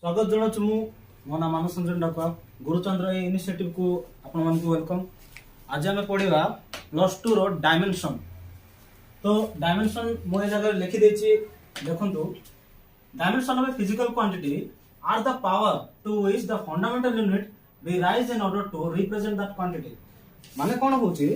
स्वागत जनाऊँ मु मो नाम मानस रंजन डाकुआ गुरुचंद्र इनिशिएटिव को आपण मन को वेलकम। आज आम पढ़ा +2 रो डायमेंशन। तो डायमेंशन मो जगह लिखि देछि देखंतु dimension of a physical quantity are the power to which the fundamental unit be raise in order to represent that quantity. माने कोन होछि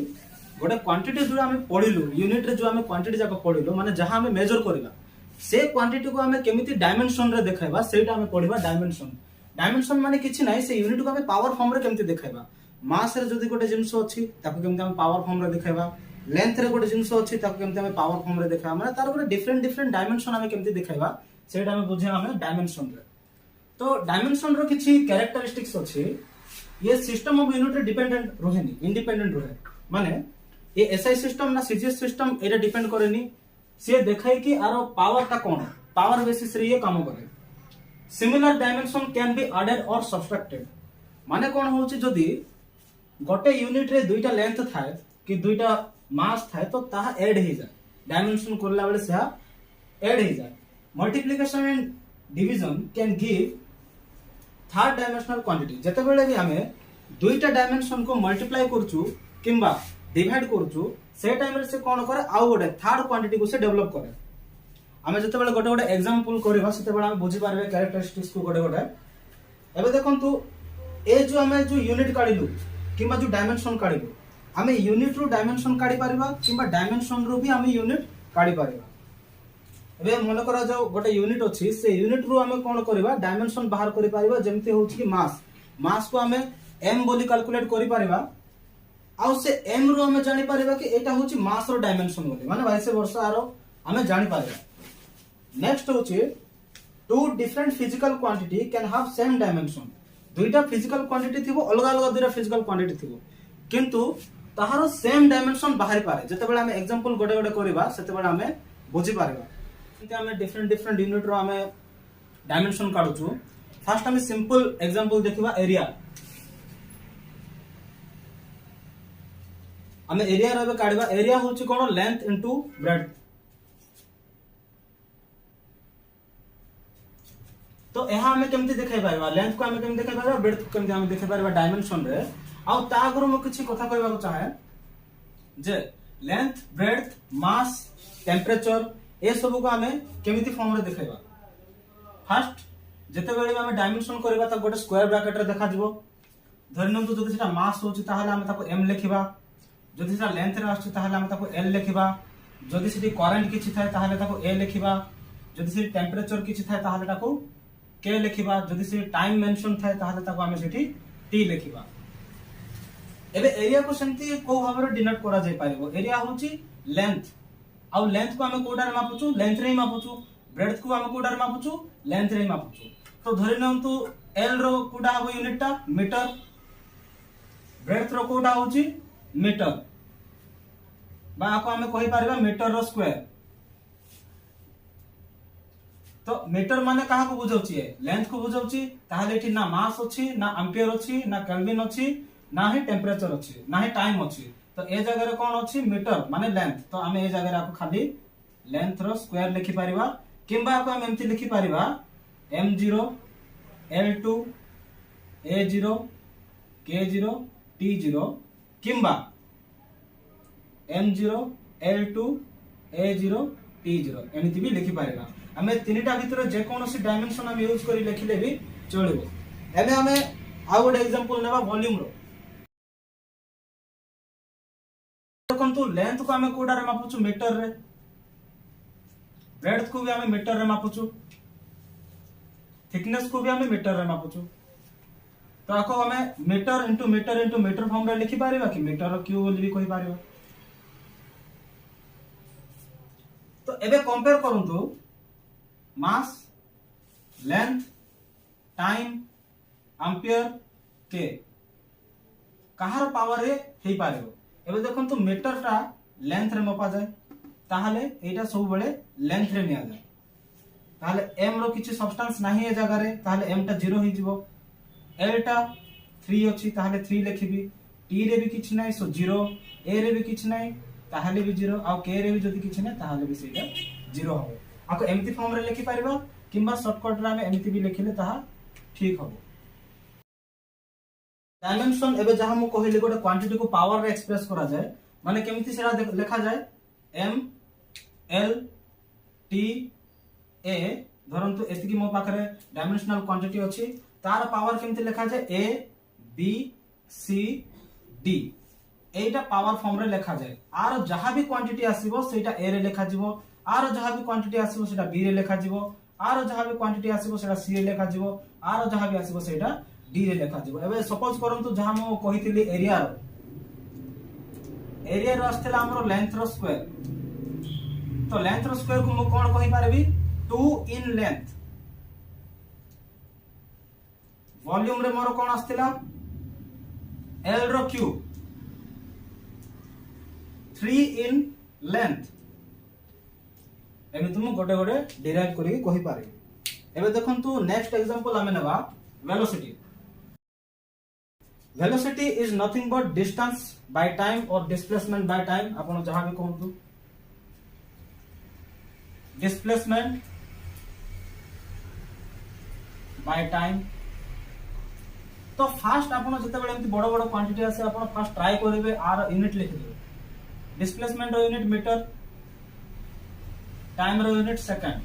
गोटे क्वांटिटी जो आम पढ़िलु यूनिट रे जो आम क्वांटिटी जाक पढ़िलु माने जहां आम मेजर करबा से क्वांटिटी को आम केमिति डायमेंशन रे देखाइबा सेटा आम पढ़िबा डायमेंशन। डायमेंशन माने किछि नाही से यूनिट को आम पावर फॉर्म रे केमिति देखाइबा। मास रे जदी गोटे जिंस अछि ताको केमिति आम पावर फॉर्म रे देखाइबा, लेंथ रे गोटे जिंस अछि ताको केमिति आम पावर फॉर्म रे देखाइबा। माने तार गोटे डिफरेंट डिफरेंट डायमेंशन आम केमिति देखाइबा सेटा आम बुझिया आम डायमेंशन रे। तो डायमेंशन रो किछि कैरेक्टरिस्टिक्स अछि। ये सिस्टम ऑफ यूनिट रे डिपेंडेंट रहेनी, इंडिपेंडेंट रहे। माने ये एसआई सिस्टम ना सीजीएस सिस्टम एटा डिपेंड करेनी। से देखाई कि आरो पावर ता कोन पावर बेसिस रे ये काम करे। Similar dimension can be added और सब्ट्रैक्टेड। माने कोन होची जदी गोटे यूनिट रे दुईटा लेंथ थाए कि दुईटा मास थाए तो ताहा ऐड हे जाय। डायमेंशन करला बेले से ऐड हे जाय। Multiplication and division can give third dimensional quantity. जते बेले भी हमें दुईटा डायमेंशन को मल्टीप्लाई करछु किंबा डिवाइड करछु से टाइम रे से कोन करे आउ गोटे थर्ड क्वांटिटी को से डेवलप करे। हमें जते बेले गोटे गोटे एग्जांपल करबा सेते बेले हम बुझी पारबे कैरेक्टरिस्टिक्स को गोटे गोटे। एबे देखंतु ए जो हमें जो यूनिट काढिलु किंबा जो डायमेंशन काढिलु हमें यूनिट रो डायमेंशन काढी पारिबा किंबा डायमेंशन रो भी हमें यूनिट काढी पारिबा। एबे मन करा जाओ गोटे यूनिट अछि से यूनिट रो हमें कोन करबा डायमेंशन बाहर करि पारिबा। जेमते होछि कि मास को हमें m बोली कैलकुलेट करि पारिबा। आउ से m रो हमें जानि पारिबा कि एटा होछि मास रो डायमेंशन बोली माने 22 वर्ष आरो हमें जानि पारिबा। नेक्स्ट होछि two different physical quantity can have same dimension. दुईटा फिजिकल क्वांटिटी थिबो अलग अलग दुईटा फिजिकल क्वांटिटी थिबो किंतु ताहारो सेम डायमेंशन बाहर पारे। जते बेले हमें एग्जांपल गोटे गोटे करबा सेते बेले हमें बुझी पारिबा। इते हमें डिफरेंट डिफरेंट यूनिट रो हमें डायमेंशन काढुछु। फर्स्ट हमें सिंपल एग्जांपल देखिबा एरिया। हमें एरिया रे काढबा। एरिया होछि कोन लेंथ इनटू ब्रेड्थ। तो यहां हमें केमति देखाइ पाइबा लेंथ को हमें केमति देखाइ पाइबा ब्रेड्थ को केमति हमें देखाइ पाइबा डायमेंशन रे। आ ता आगरो म किछि कथा कहबा को चाहे जे लेंथ ब्रेड्थ मास टेंपरेचर ए सब को हमें केमिति फॉर्म रे देखाइबा। फर्स्ट जते बेले हमें डायमेंशन करबा त गोटे स्क्वायर ब्रैकेट रे देखा जिवो। धरिनंतु जदि सेटा मास होछि ताहाले हम ताको m लिखिबा। जदि सेटा लेंथ रे आछि ताहाले हम ताको l लिखिबा। जदि सेठी करंट किछि थाए ताहाले ताको a लिखिबा। जदि सेठी टेंपरेचर किछि थाए ताहाले ताको k लिखिबा। जदि सेठी टाइम मेंशन थाए ताहाले ताको हमें सेठी t लिखिबा। एबे एरिया को सेंती को भाबरे डिनोट करा जाय पारिबो। एरिया होछि लेंथ आउ लेंथ को हमें कोडा रे मापुछु लेंथ रे मापुछु। ब्रेड्थ को हमें कोडा रे मापुछु लेंथ रे मापुछु। तो धरिनंतु l रो कोडा हबो यूनिट टा मीटर। ब्रेड्थ रो कोडा होछि मीटर बा को हमें कहि पारिबा मीटर रो स्क्वायर। तो मीटर माने कहा को बुझौछि लेंथ को बुझौछि। ताहाले एठी ना मास अछि ना एम्पियर अछि ना केल्विन अछि ना ही टेंपरेचर अछि ना ही टाइम अछि। तो ए जगह रे कोन अछि मीटर माने लेंथ। तो हमें ए जगह रे आपको खाली लेंथ रो स्क्वायर लिखि पारिबा किंबा को हम एमति लिखि Paribas m0 l2 a0 k0 t0 किंबा m0 l2 a0 t0 एमिति भी लिखि पारिबा। हमें तीनटा भीतर जे कोनोसी डायमेंशन हम यूज करी लिखिले भी चलिबो। एबे हमें आ गोटे एग्जांपल नेबा वॉल्यूम रो। देखंतु लेंथ को हमें कोडा रे मापुछु मीटर रे। ब्रेड्थ को भी हमें मीटर रे मापुछु। थिकनेस को भी हमें मीटर रे मापुछु। तो आको हमें मीटर इनटू मीटर फॉर्म रे लिखि पारिबा कि मीटर क्यू बोली भी कहि पारिबा। तो एबे कंपेयर करंतु मास लेंथ टाइम एम्पियर के कहार पावर रे हेई पारिबो। एबे देखंतु मीटर टा लेंथ रे मपा जाय ताहाले एटा सब बेले लेंथ रे निया जाय। ताहाले m रो किछि सब्सटेंस नाही ए जगह रे ताहाले m टा 0 होई जिवो। l टा 3 अछि ताहाले 3 लिखिबी। t रे भी किछि नाही सो 0 a रे भी किछि नाही ताहाले भी 0 आ k रे भी जदी किछि नाही ताहाले भी सेटा 0 हो। आको एमती फॉर्म रे लिखि पारिबा किंबा शॉर्टकट रे हम एमती भी लिखिले ताहा ठीक हम। डायमेंशन एबे जहां मु कहली गोटे क्वांटिटी को पावर रे एक्सप्रेस करा जाए माने केमिति सेरा लिखा जाए m l t a धरंतु एतिकी मो पाखरे डायमेंशनल क्वांटिटी अछि तार पावर केमिति लिखा जाए a b c d Etah power form रे लिखा जाए आर जहां भी क्वांटिटी आसीबो सेटा a रे लिखा जिवो आर जहां भी क्वांटिटी आसीबो सेटा b रे लिखा जिवो आर जहां भी क्वांटिटी आसीबो सेटा c रे लिखा जिवो आर जहां भी आसीबो सेटा d रे लिखा जिवो। एबे सपोज करंतु जहां मो कहितली एरिया रो आस्थला हमरो लेंथ रो स्क्वायर तो लेंथ रो स्क्वायर को मो कोन कहि पारबी 2 इन लेंथ वॉल्यूम रे मोर कोन आस्थला l रो क्यूब 3 इन लेंथ एमे तुम गोटे गोटे डिराइव करी कहि पारे। एबे देखंतु नेक्स्ट एग्जांपल हमें नेबा velocity. Velocity is nothing but distance by time और डिस्प्लेसमेंट बाय टाइम आपण जहां भी कहंतु डिस्प्लेसमेंट बाय टाइम। तो फास्ट आपण जते बेले एमती बड़ बड़ क्वांटिटी आसे आपण फास्ट ट्राई करिवे आर यूनिट लिखि देबे डिस्प्लेसमेंट रो यूनिट मीटर टाइम रो यूनिट सेकंड।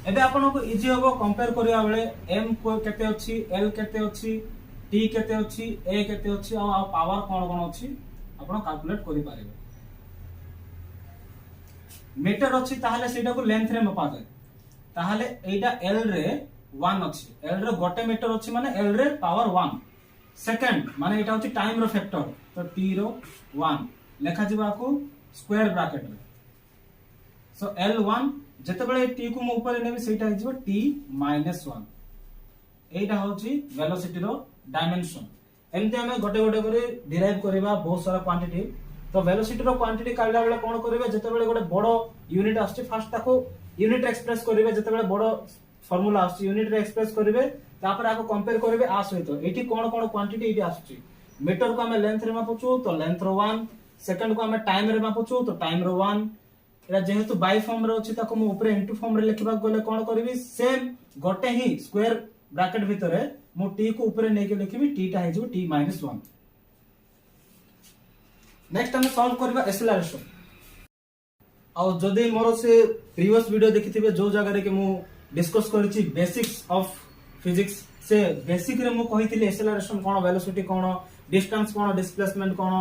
एबे आपण को इजी होबो कंपेयर करिया बेले m को केते अछि l केते अछि t केते अछि a केते अछि आ पावर कोन कोन अछि आपण कैलकुलेट करि पारिबे। मीटर अछि ताहाले सेटा को लेंथ रे मपा जाय ताहाले एटा l रे 1 अछि l रे गोटे मीटर अछि माने l रे पावर 1 सेकंड माने एटा अछि टाइम रो फैक्टर तो t रो 1 लेखा जिबा को स्क्वायर ब्रैकेट रे सो l1 जते बेले t को मो ऊपर नेबे सेटा हिजबो t -1 एटा होची वेलोसिटी रो डायमेंशन। एमते हमें गोटे गोटे करे डिराइव करबा बहुत सारा क्वांटिटी। तो वेलोसिटी रो क्वांटिटी काढला बेले कोन करबे जते बेले गोटे बडो यूनिट आछी फास्ट ताको यूनिट एक्सप्रेस करबे जते बेले बडो फार्मूला आछी यूनिट रे एक्सप्रेस करबे तापर आको कंपेयर करबे आ सहित एठी कोन कोन क्वांटिटी एठी आछी मीटर को हमें लेंथ रे मापुचू तो लेंथ रो 1 सेकंड को हमें टाइम रे मापुचू तो टाइम रो 1 एरा जेहेतु बाय फॉर्म रे अछि ताको मु ऊपर इनटू फॉर्म रे लिखबा गले कोन करबी सेम गोटे ही स्क्वायर ब्रैकेट भीतर मु t को ऊपर नै के लिखबी t टा हेजु t -1। नेक्स्ट हम सॉल्व करबा एक्सेलरेशन। आ जदि मोर से प्रीवियस वीडियो देखिथिबे जो जगह रे के मु डिस्कस करिछि बेसिक्स ऑफ फिजिक्स से बेसिक रे मु कहिथिले एक्सेलरेशन कोन वेलोसिटी कोन डिस्टेंस कोन डिस्प्लेसमेंट कोन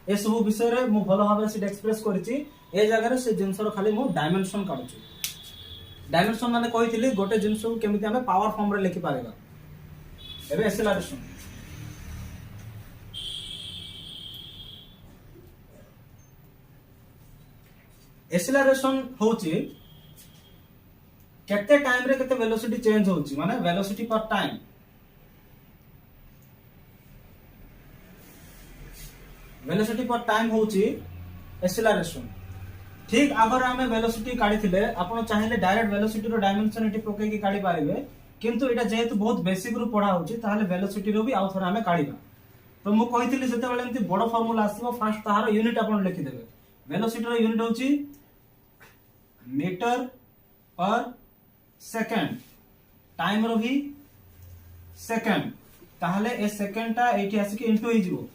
ए सब विषय रे मु भलो भाबे से एक्सप्रेस करिछि ए जगह रे से जिंसर खाली मु डायमेंशन काढुछि। डायमेंशन माने कहिथिले गोटे जिंस को केमिति हमें पावर फॉर्म रे लिखि पारेबा। एबे एक्सेलरेशन एक्सेलरेशन होची केते टाइम रे केते वेलोसिटी चेंज होची माने वेलोसिटी पर टाइम। वेलोसिटी पर टाइम होची एक्सेलरेशन। ठीक अगर हमें वेलोसिटी काढी थिले आपण चाहिले डायरेक्ट वेलोसिटी रो डायमेंशन एटी पके की काढी पारिबे किंतु एटा जेहेतु बहुत बेसिक रू पढा होची ताहाले वेलोसिटी रो भी आउ थोरा हमें काढीबा। तो मु कहिथिली जते बेले एंती बडो फार्मूला आसीबो फास्ट ताहार यूनिट आपण लिखि देबे वेलोसिटी रो यूनिट होची मीटर पर सेकंड टाइम रो भी सेकंड ताहाले ए सेकंड ता एठी आसी के इनटू हिजबो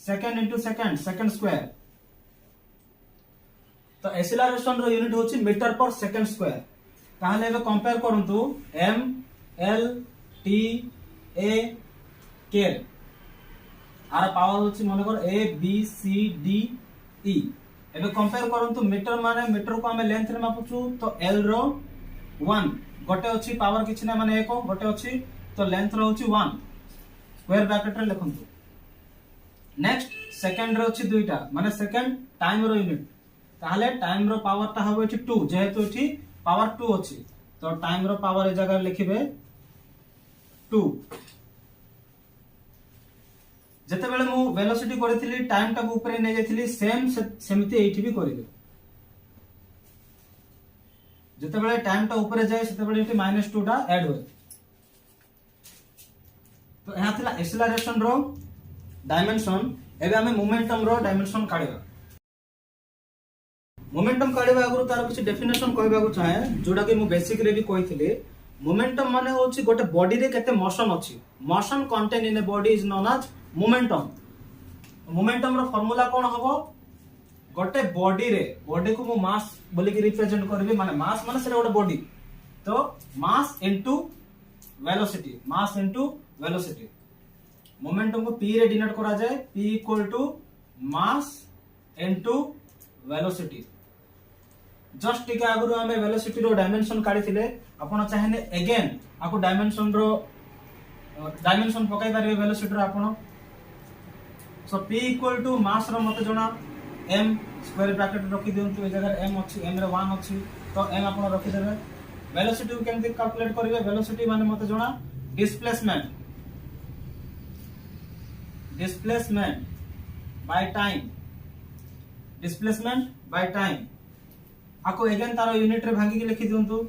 second into second second square. तो एक्सेलरेशन रो यूनिट होची मीटर पर सेकंड स्क्वायर ताहाले एबे कंपेयर करंतु m l t a k आर पावर होची माने कर a b c d e। एबे कंपेयर करंतु मीटर माने मीटर को हमें लेंथ रे मापुचू तो l रो 1 गोटे अछि पावर किछि ना माने 1 गोटे अछि तो लेंथ रो होची 1 स्क्वायर ब्रैकेट रे लिखंतु। नेक्स्ट सेकंड रो अछि दुईटा माने सेकंड टाइम रो यूनिट ताहाले टाइम रो पावर ता होबे अछि 2 जेहेतु एठी पावर 2 अछि तो टाइम रो पावर ए जगह लिखिबे 2। जते बेले मु वेलोसिटी करिथिली टाइम टा ऊपर नै जायथिली सेम सेमिति एठी भी करिबे जते बेले टाइम टा ऊपर जाय सेते बेले एठी -2 टा ऐड होय। तो एहा थिला एक्सेलरेशन रो डायमेंशन। एबे हमें मोमेंटम रो डायमेंशन काढिबा। मोमेंटम काढिबा अगरु तार किछ डेफिनेशन कहबा को चाहे जोडा कि मु बेसिक रे भी कहिथिले मोमेंटम माने होची गोटे बॉडी रे केते मोशन अछि motion contain in a body is known as momentum momentum रो फार्मूला कोन हबो गोटे बॉडी को मु मास बोली कि रिप्रेजेंट करबी माने मास माने सेटा गोटे बॉडी तो मास इनटू वेलोसिटी मोमेंटम को p रे डिनोट करा जाए p equal to mass into velocity just टिके आगु हमें वेलोसिटी रो डायमेंशन काढी थिले आपण चाहेने अगेन आपको डायमेंशन पकाई पारे वेलोसिटी रो आपण सो p इक्वल टू मास रो मते जणा m स्क्वायर ब्रैकेट रखी दियंतु ए जगह m अछि m रे 1 अछि तो m आपण रखी देबे वेलोसिटी को केमति कैलकुलेट करिवे वेलोसिटी माने मते जणा डिस्प्लेसमेंट बाय टाइम आको अगेन तारो यूनिट रे भांगी के लिखि दियंतु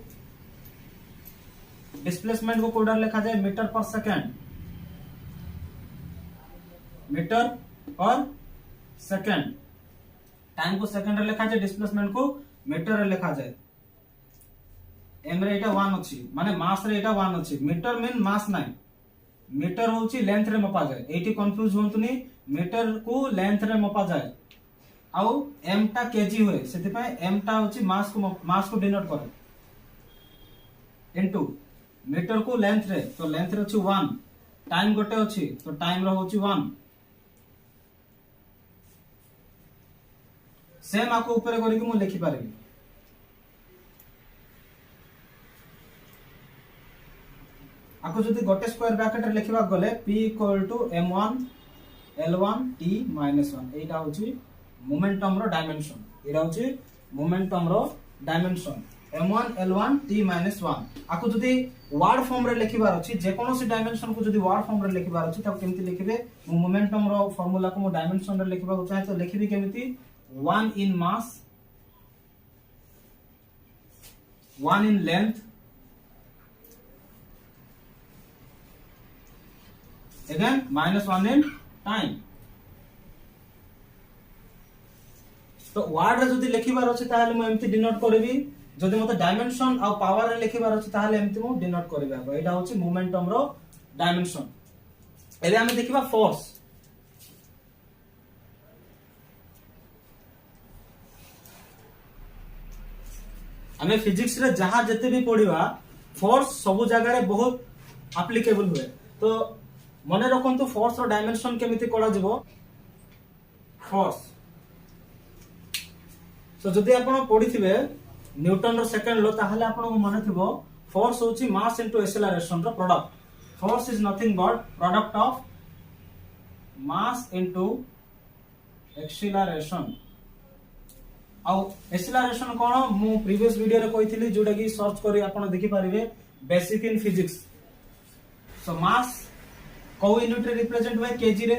डिस्प्लेसमेंट को कोडर लिखा जाए मीटर पर सेकंड टाइम को सेकंड रे लिखा जाए डिस्प्लेसमेंट को मीटर रे लिखा जाए एम रे एटा 1 अछि माने मास रे एटा 1 अछि मीटर मीन मास नाही मीटर होची लेंथ रे मपा जाए एटी कंफ्यूज होंतुनी मीटर को लेंथ रे मपा जाए आउ m टा केजी हुए सेति पय m टा होची मास को डिनोट करे इनटू मीटर को लेंथ रे तो लेंथ रे अछि 1 टाइम गोटे अछि तो टाइम रो होची 1 सेम आको ऊपर करी कि मु लिखि पारिबी आको जदि गोटे स्क्वायर ब्रैकेट रे लिखिबा गले p equal to m1 l1 t minus 1 एटा होची मोमेंटम रो डायमेंशन एटा होची मोमेंटम रो dimension m1 l1 t minus 1 आको जदि वर्ड फॉर्म रे लिखिबार अछि जे कोनोसी डायमेंशन को जदि वर्ड फॉर्म रे लिखिबार अछि त केमति लिखिबे मु मोमेंटम रो फार्मूला को मु डायमेंशन रे लिखिबा को चाहे तो लिखिबी केमति 1 in mass 1 in length again -1 in time तो वर्ड रे जदी लिखिबार अछि ताहाले म एमति डिनोट करबी जदी मते डायमेंशन आ पावर रे लिखिबार अछि ताहाले एमति म डिनोट करबा एटा होछि मोमेंटम रो डायमेंशन एले हम देखिबा फोर्स हमें फिजिक्स रे जहां जते भी पढिबा फोर्स सब जगह रे बहुत एप्लीकेबल हुए तो मने रखंतु फोर्स रो डायमेंशन केमिति कोडा जिवो फोर्स सो जदि आपण पढिथिबे न्यूटन रो सेकंड लो ताहाले आपण को मने थिबो फोर्स होची मास इनटू एक्सेलरेशन रो product force is nothing but product of mass into acceleration आउ एक्सेलरेशन कोन मु प्रीवियस वीडियो रे कहिथिली जोडा कि सर्च करी आपण देखि पारिबे बेसिक इन फिजिक्स सो मास को यूनिट रे रिप्रेजेंट बाय केजी रे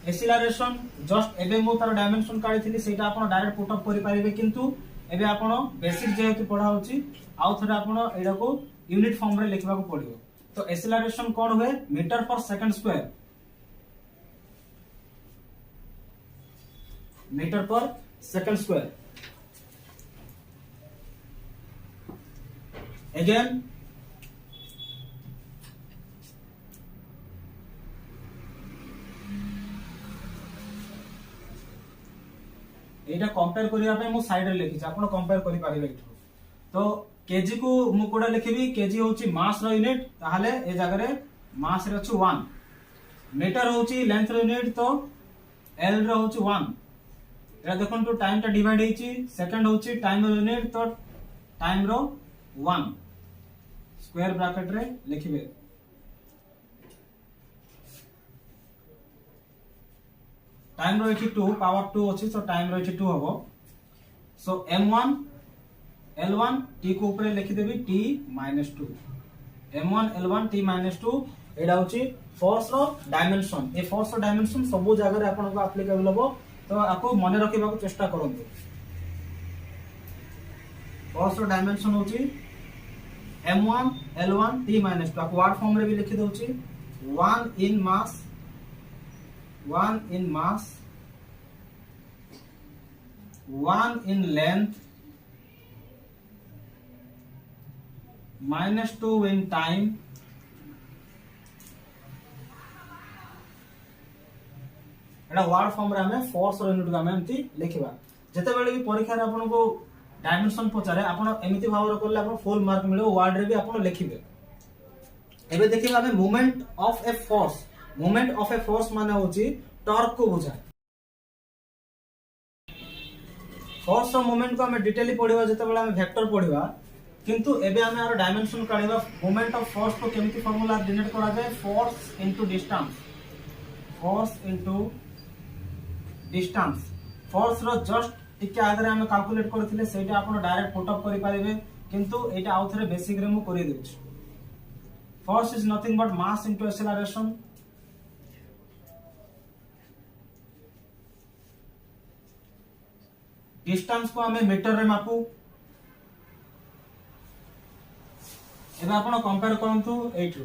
एक्सेलरेशन जस्ट एबे मु तार डायमेंशन काढिथिली सेटा आपण डायरेक्ट पुट अप करि पारिबे किंतु एबे आपण बेसिक जेहेतु पढा होची आउ थरे आपण एडा को यूनिट फॉर्म रे लिखबा को पडियो तो एक्सेलरेशन कोन हुए metre per second square metre per second square again एटा कंपेयर करिया पे मु साइड रे लिखि आपण कंपेयर करि पारिबे तो केजी को मु कोडा लिखिबी केजी होची मास रो यूनिट ताहाले ए जगह रे मास रे छु 1 मीटर होची लेंथ रो यूनिट तो एल रो होची 1 एटा देखन तो टाइम ता डिवाइड हेची सेकंड होची टाइम रो यूनिट तो टाइम रो 1 स्क्वायर ब्रैकेट रे लिखिबे टाइम रो 2 पावर 2 अछि तो टाइम रो 2 हबो सो m1 l1 t को ऊपर लिखि देबी t - 2 m1 l1 t - 2 एडा होची फोर्स रो डायमेंशन ए फोर्स रो डायमेंशन सब जगह रे आपन को एप्लीकेबल हबो तो आपको मने रखिबा को चेष्टा करंतु फोर्स रो डायमेंशन होची m1 l1 t - 2 आपको वर्ड फॉर्म रे भी लिखि दोची 1 in mass 1 in length -2 in time Etah word form रे हमें फोर्स रो यूनिट को हमें एमती लिखिबा जते बेले भी परीक्षा रे आपन को डायमेंशन पचारे आपन एमिति भाव रो करले आपन फुल मार्क मिलो वर्ड रे भी आपन लिखिबे। एबे देखिबा हमें movement of a force. Movement of a force माने होची टॉर्क को बुझाए। फोर्स रो मूवमेंट को हमें डिटेली पढिबा जते बेले हमें वेक्टर पढिबा किंतु एबे हमें आरो डायमेंशन काढिबा। मूवमेंट ऑफ फोर्स को केमिति फार्मूला डिनोट करा जाय force into distance. Force into distance force रो जस्ट टिके आगे हम कैलकुलेट करथिले सेटा आपण डायरेक्ट पुट अप करि पारिबे किंतु एटा आउथरे बेसिक रे मु करि देउछ। Force is nothing but mass into acceleration. Distance को हमें मीटर रे मापू। एबे आपण कंपेयर करंतु एटू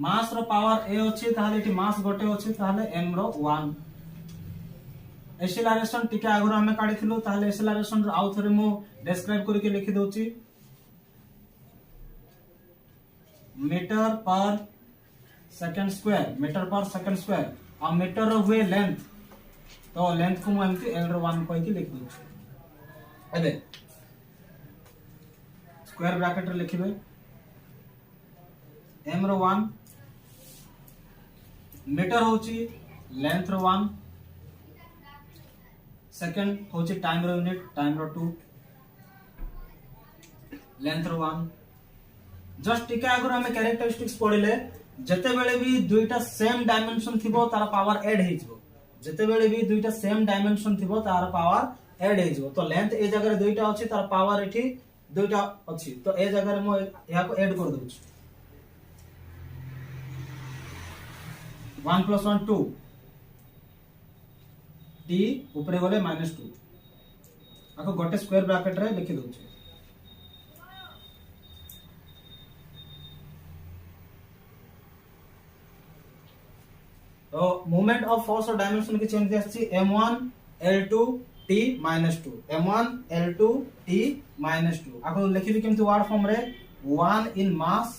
मास रो पावर ए अछि ताहाले एटी मास गोटे अछि ताहाले m रो 1। एक्सेलरेशन टिके आगरो हमें काढिथिलु ताहाले एक्सेलरेशन रो आउ थरे मु डिस्क्राइब करके लिखि दोछि metre per second square. Metre per second square आ मीटर रो हुए लेंथ तो लेंथ को मु एमती l रो 1 कहि के लिखि दोछि। एबे स्क्वायर ब्रैकेट रे लिखिबे m रो 1 मीटर होची लेंथ रो 1 सेकंड होची टाइम रो यूनिट टाइम रो 2 लेंथ रो 1। जस्ट टिके आगरो हमें कैरेक्टरिस्टिक्स पढिले जते बेले भी दुईटा सेम डायमेंशन थिबो तार पावर ऐड हे जिवो। जते बेले भी दुईटा सेम डायमेंशन थिबो तार पावर ऐड हे जिवो। तो लेंथ ए जगह रे दुईटा अछि तार पावर एठी दुईटा अछि तो ए जगह रे मो या को ऐड कर दोछि 1 + 1 2 t ऊपर गले -2 आको गोटे स्क्वायर ब्रैकेट रे लिखि दोछि। तो मूवमेंट ऑफ फोर्स और डायमेंशन की चेंज आछि m1 l2 t -2 m1 l2 t -2 आको लिखिबि केमति वर्ड फॉर्म रे 1 इन मास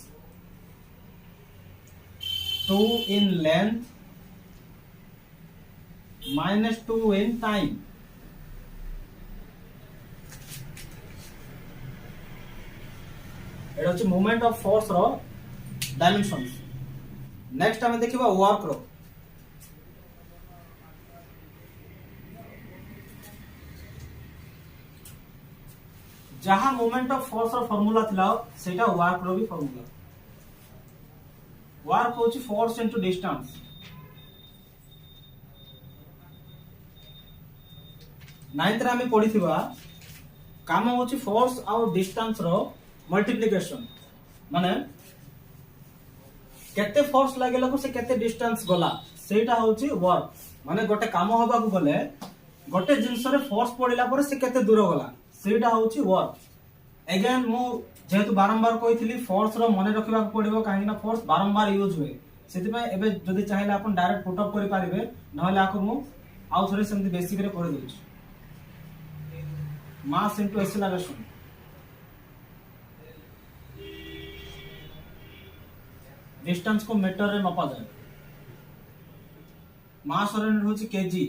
2 in length -2 in time। एटा अछि मूवमेंट ऑफ फोर्स रो डायमेंशंस। नेक्स्ट हमें देखिबा वर्क रो। जहां मूवमेंट ऑफ फोर्स रो फार्मूला थिला सेटा वर्क रो भी फार्मूला। वर्क होची फोर्स इनटू डिस्टेंस। नाइन्थ रे हमें पढिथिबा काम होची फोर्स और डिस्टेंस रो मल्टीप्लिकेशन माने केते फोर्स लागेला को से केते डिस्टेंस गला सेटा होची वर्क। माने गोटे काम होबा को गले गोटे जिंस रे फोर्स पडिला पर से केते दूर गला सेटा होची वर्क। अगेन मु जेहेतु बारंबार कहिथिली फोर्स रो मने रखिबा को पडिबो काहे ना फोर्स बारंबार यूज हुए सेति पय एबे जदी चाहेला अपन डायरेक्ट पुट अप करि पारिबे नहले आको मु आउ थरे सेमति बेसिक रे कर देउछ मास इनटू एक्सेलरेशन। डिस्टेंस को मीटर रे मापा जाए। मास रो यूनिट होची केजी।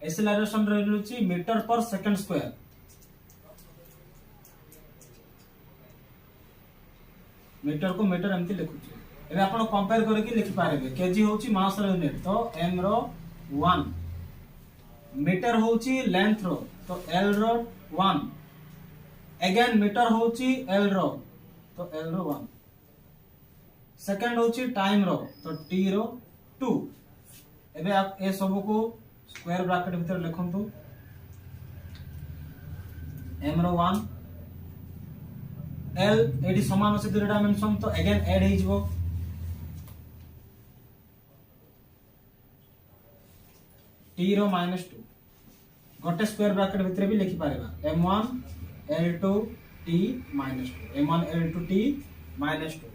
एक्सेलरेशन रो यूनिट होची metre per second square. Metre को मीटर एमती लिखुची। एबे आपण कंपेयर करके लिखि पारेबे केजी होची मास रो यूनिट तो m रो 1 मीटर होची लेंथ रो तो l रो 1 अगेन मीटर होची l रो तो l रो 1 सेकंड होची टाइम रो तो t रो 2। एबे आप ए सब को स्क्वायर ब्रैकेट भीतर लिखंतु m रो 1 l एडी समान अछि दुई डायमेंशन तो अगेन ऐड हे जिवो t रो -2 गोटे स्क्वायर ब्रैकेट भीतर भी लिखि पारेबा m1 l2 t -2 m1 l2 t -2।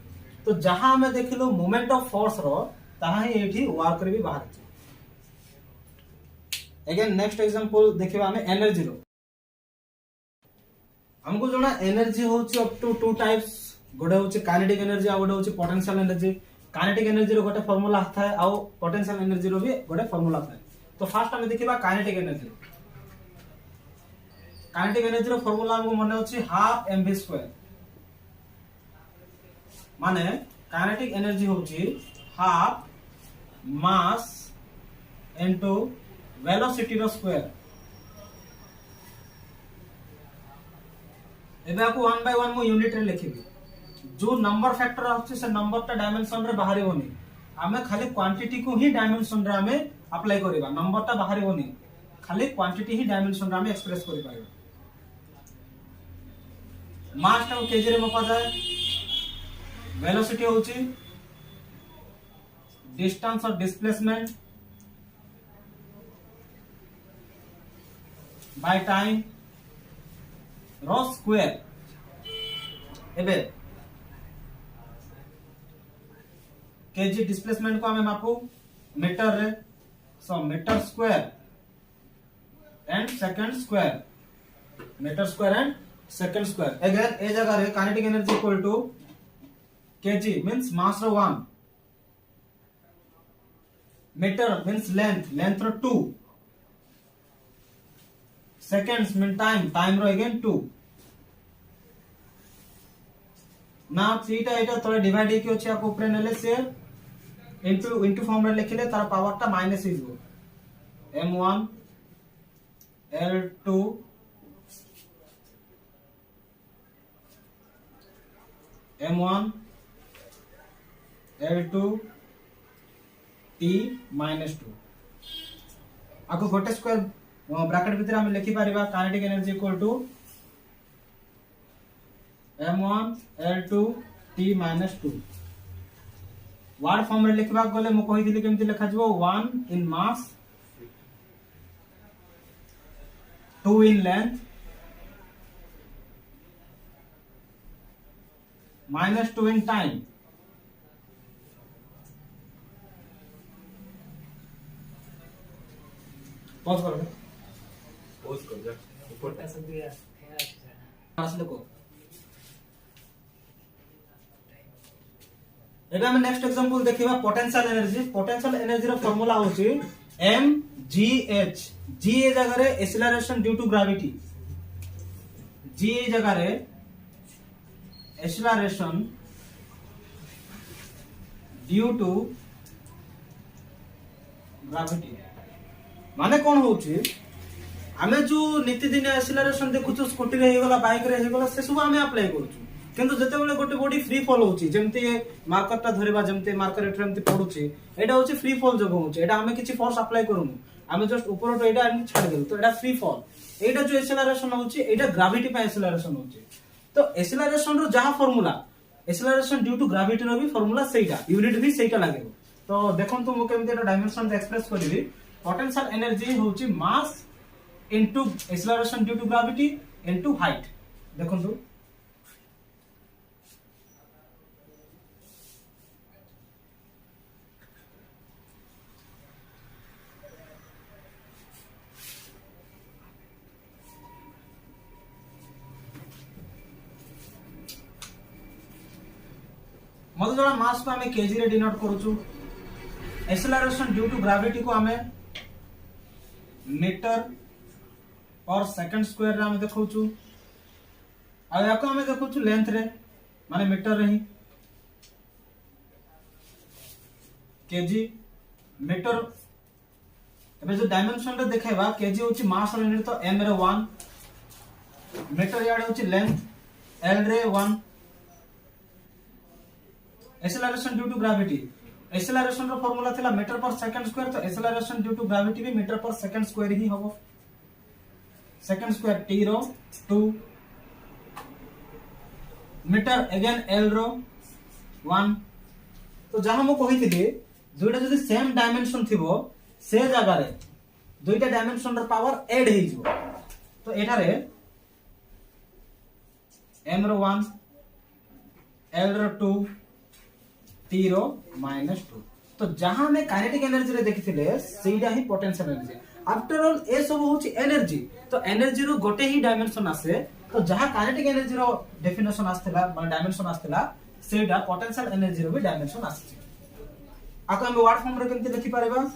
तो जहां हमें देखिलो मोमेंट ऑफ फोर्स रो ताहा ही एठी वर्क रे भी बाहर छै। अगेन नेक्स्ट एग्जांपल देखिबा हमें एनर्जी रो। हमको जोना एनर्जी होची अप टू टू टाइप्स, गोटे होची काइनेटिक एनर्जी आ गोटे होची पोटेंशियल एनर्जी। काइनेटिक एनर्जी रो गोटे फार्मूला थाए आ पोटेंशियल एनर्जी रो भी गोटे फार्मूला थाए। तो फर्स्ट हमें देखिबा काइनेटिक एनर्जी। काइनेटिक एनर्जी रो फार्मूला हमको मने होची हाफ mv स्क्वायर, माने काइनेटिक एनर्जी होची हाफ मास इनटू वेलोसिटी रो स्क्वायर। एबे आपको 1/1 मो यूनिट रे लिखिबी। जो नंबर फैक्टर आछे से नंबर ता डायमेंशन रे बाहर होनी, हमें खाली क्वांटिटी को ही डायमेंशन रे हमें अप्लाई करिबा। नंबर ता बाहर होनी, खाली क्वांटिटी ही डायमेंशन रे हमें एक्सप्रेस करि पाइबा। मास ता केजी रे मपा जाए, वेलोसिटी होची डिस्टेंस और डिस्प्लेसमेंट बाय टाइम रो स्क्वायर। एबे केजी डिस्प्लेसमेंट को हमें मापू मीटर रे, so metre square and second square, metre square and second square. अगर ए जगह रे kinetic energy equal to KG means mass रो 1, मीटर मींस लेंथ, लेंथ रो 2, सेकंड्स मीन टाइम, टाइम रो अगेन 2। ना थीटा एटा तळे डिवाइड हे कि अछि आपको ऊपर नेले से इनटू फॉर्म रे लिखिले तार पावर ता माइनस ही हो m1 l2 m1 l2 t -2। आपको गोटे स्क्वायर ब्रैकेट भीतर हम लिखि पारिबा kinetic energy equal to m1 l2 t -2। Word form रे लिखबा गले मु कहि दिली केमति लिखा जबो 1 इन मास, 2 in length, -2 in time. Pause करो, पोज कर जा ऊपर ऐसा दिया है पास लिखो। एबे हम नेक्स्ट एग्जांपल देखिबा पोटेंशियल एनर्जी। पोटेंशियल एनर्जी रो फार्मूला होची mgh। g ए जगह रे acceleration due to gravity, g ए जगह रे एक्सेलरेशन ड्यू टू ग्रेविटी। माने कोन होची, हमें जो नित्यदिन एक्सेलरेशन देखुछु स्कूटी रे हे गला, बाइक रे हे गला, से सब हमें अप्लाई करूछु। किंतु जते बेले गोटे बॉडी फ्री फॉल होची, जेमति मार्कर ता धरिबा, जेमति मार्कर एठरे एमति पडुची, एटा होची फ्री फॉल जगह होची। एटा हमें किछि फोर्स अप्लाई करूनु, हमें जस्ट ऊपर तो एटा हम छाड़ देलु, तो एटा फ्री फॉल। एटा जो एक्सेलरेशन होची, एटा ग्रेविटी पे एक्सेलरेशन होची। तो एक्सेलरेशन रो जहा formula, acceleration due to gravity रो भी फार्मूला सेटा, यूनिट भी सेटा लागेबो। तो देखंतु मु केमति एटा डायमेंशन एक्सप्रेस करिवि। पोटेंशियल एनर्जी होची mass into acceleration due to gravity into height. देखंतु मतलब जोड़ा मास को हमें केजी रे डिनोट करूछु, एक्सेलरेशन ड्यू टू ग्रेविटी को हमें मीटर पर सेकंड स्क्वायर रे हमें देखौछु, आ याको हमें देखौछु लेंथ रे, माने मीटर रे ही केजी मीटर। एबे जो डायमेंशन रे देखेबा, केजी होची मास रे यूनिट, तो m रे 1, मीटर याडे होची लेंथ, l रे 1, acceleration due to gravity. Acceleration रो फार्मूला थिला मीटर पर सेकंड स्क्वायर, तो एक्सेलरेशन ड्यू टू ग्रेविटी भी मीटर पर सेकंड स्क्वायर ही होबो। सेकंड स्क्वायर t रो 2, मीटर अगेन l रो 1। तो जहां मु कहिथिली दुइटा जदी सेम डायमेंशन थिबो, से जगह रे दुइटा डायमेंशन रो पावर ऐड हे जिवो। तो एटा रे m रो 1, l रो 2, t रो -2। तो जहां हमें काइनेटिक एनर्जी रे देखिथिले सेइडा ही पोटेंशियल एनर्जी आफ्टर ऑल ए सब होची एनर्जी तो एनर्जी रो गोटे ही डायमेंशन आसे तो जहां काइनेटिक एनर्जी रो डेफिनेशन आस्थला माने डायमेंशन आस्थला सेइडा पोटेंशियल एनर्जी रो भी डायमेंशन आसी आको हम वर्ड फॉर्म रे केमते लिखि पारेबा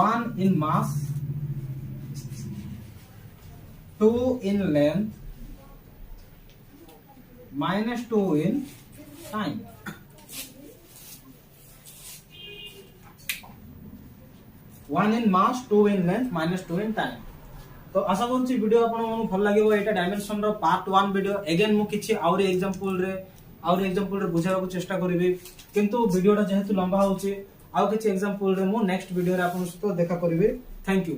1 इन मास 2 in length minus 2 in time. One in mass, 2 in length, minus 2 in time. तो आशा करूँ वीडियो आपन भल लगे एटा डायमेंशन रो पार्ट 1 वीडियो अगेन मु किछि और एग्जांपल रे बुझाबा को चेष्टा करिवि किंतु वीडियोटा जेहेतु लंबा होछि आउ किछि एग्जांपल रे मु नेक्स्ट वीडियो रे आपन सहित देखा करिवि थैंक यू।